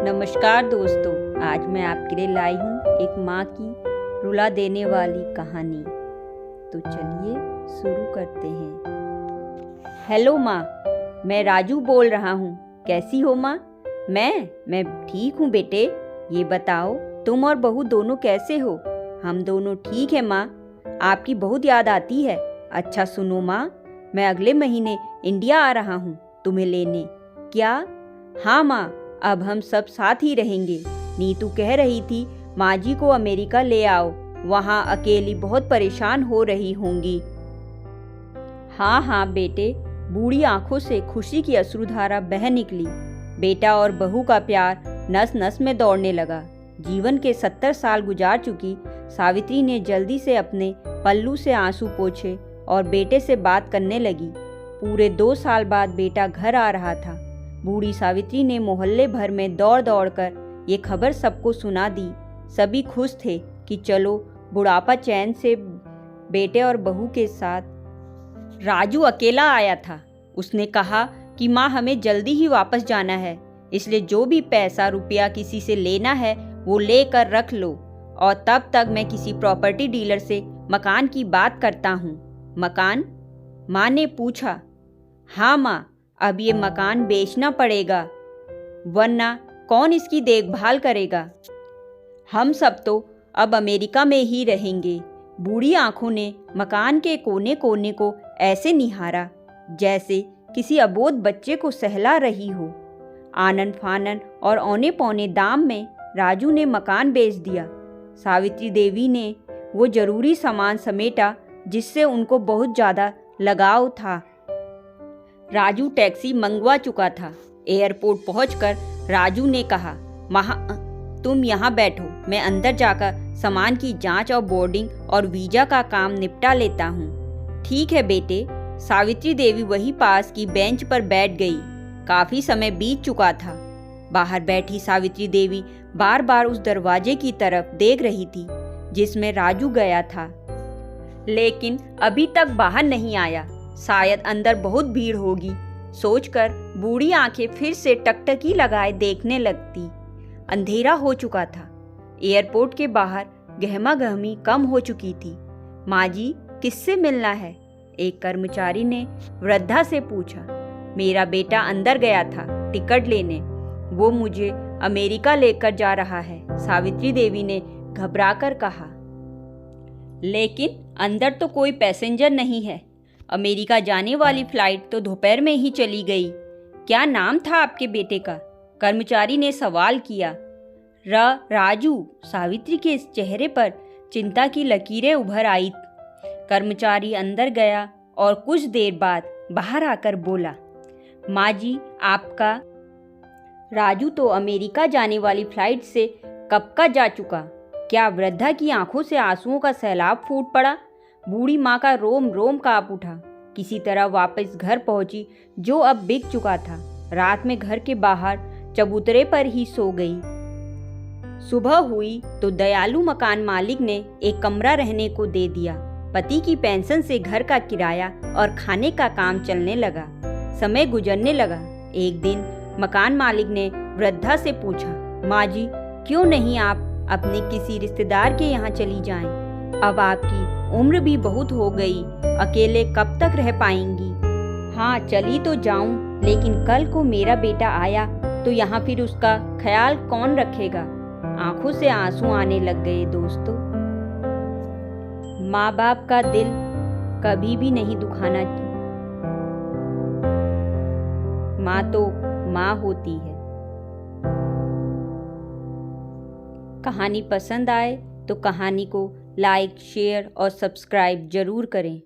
नमस्कार दोस्तों, आज मैं आपके लिए लाई हूँ एक माँ की रुला देने वाली कहानी। तो चलिए शुरू करते हैं। हेलो माँ, मैं राजू बोल रहा हूँ। कैसी हो माँ? मैं ठीक हूँ बेटे। ये बताओ तुम और बहू दोनों कैसे हो? हम दोनों ठीक है माँ। आपकी बहुत याद आती है। अच्छा सुनो माँ, मैं अगले महीने इंडिया आ रहा हूँ तुम्हें लेने। क्या? हाँ माँ, अब हम सब साथ ही रहेंगे। नीतू कह रही थी माँ जी को अमेरिका ले आओ, वहाँ अकेली बहुत परेशान हो रही होंगी। हाँ हाँ बेटे, बूढ़ी आंखों से खुशी की अश्रुधारा बह निकली। बेटा और बहू का प्यार नस नस में दौड़ने लगा। जीवन के 70 साल गुजार चुकी सावित्री ने जल्दी से अपने पल्लू से आंसू पोंछे और बेटे से बात करने लगी। पूरे 2 साल बाद बेटा घर आ रहा था। बूढ़ी सावित्री ने मोहल्ले भर में दौड़ दौड़ कर ये खबर सबको सुना दी। सभी खुश थे कि चलो बुढ़ापा चैन से बेटे और बहू के साथ। राजू अकेला आया था। उसने कहा कि माँ हमें जल्दी ही वापस जाना है, इसलिए जो भी पैसा रुपया किसी से लेना है वो लेकर रख लो, और तब तक मैं किसी प्रॉपर्टी डीलर से मकान की बात करता हूँ। मकान? माँ ने पूछा। हाँ माँ, अब ये मकान बेचना पड़ेगा, वरना कौन इसकी देखभाल करेगा? हम सब तो अब अमेरिका में ही रहेंगे। बूढ़ी आंखों ने मकान के कोने कोने को ऐसे निहारा जैसे किसी अबोध बच्चे को सहला रही हो। आनन फानन और औने पौने दाम में राजू ने मकान बेच दिया। सावित्री देवी ने वो जरूरी सामान समेटा जिससे उनको बहुत ज़्यादा लगाव था। राजू टैक्सी मंगवा चुका था। एयरपोर्ट पहुंचकर राजू ने कहा, तुम यहाँ बैठो, मैं अंदर जाकर सामान की जांच और बोर्डिंग और वीजा का काम निपटा लेता हूँ। ठीक है बेटे। सावित्री देवी वही पास की बेंच पर बैठ गई। काफी समय बीत चुका था। बाहर बैठी सावित्री देवी बार बार उस दरवाजे की तरफ देख रही थी जिसमें राजू गया था, लेकिन अभी तक बाहर नहीं आया। शायद अंदर बहुत भीड़ होगी सोचकर बूढ़ी आंखें फिर से टकटकी लगाए देखने लगती। अंधेरा हो चुका था। एयरपोर्ट के बाहर गहमागहमी कम हो चुकी थी। माँ जी, किससे मिलना है? एक कर्मचारी ने वृद्धा से पूछा। मेरा बेटा अंदर गया था टिकट लेने, वो मुझे अमेरिका लेकर जा रहा है, सावित्री देवी ने घबराकर कहा। लेकिन अंदर तो कोई पैसेंजर नहीं है। अमेरिका जाने वाली फ्लाइट तो दोपहर में ही चली गई। क्या नाम था आपके बेटे का? कर्मचारी ने सवाल किया। राजू। सावित्री के चेहरे पर चिंता की लकीरें उभर आई। कर्मचारी अंदर गया और कुछ देर बाद बाहर आकर बोला, माँ जी, आपका राजू तो अमेरिका जाने वाली फ्लाइट से कब का जा चुका। क्या? वृद्धा की आंखों से आंसुओं का सैलाब फूट पड़ा। बूढ़ी माँ का रोम रोम कांप उठा। किसी तरह वापस घर पहुंची जो अब बिक चुका था। रात में घर के बाहर चबूतरे पर ही सो गई। सुबह हुई तो दयालु मकान मालिक ने एक कमरा रहने को दे दिया। पति की पेंशन से घर का किराया और खाने का काम चलने लगा। समय गुजरने लगा। एक दिन मकान मालिक ने वृद्धा से पूछा, माँ जी, क्यों नहीं आप अपने किसी रिश्तेदार के यहाँ चली जाएं? अब आपकी उम्र भी बहुत हो गई, अकेले कब तक रह पाएंगी? हाँ, चली तो जाऊं, लेकिन कल को मेरा बेटा आया तो यहाँ फिर उसका ख्याल कौन रखेगा? आंखों से आंसू आने लग गए दोस्तों। माँ बाप का दिल कभी भी नहीं दुखाना। माँ तो माँ होती है। कहानी पसंद आए तो कहानी को लाइक, शेयर और सब्सक्राइब जरूर करें।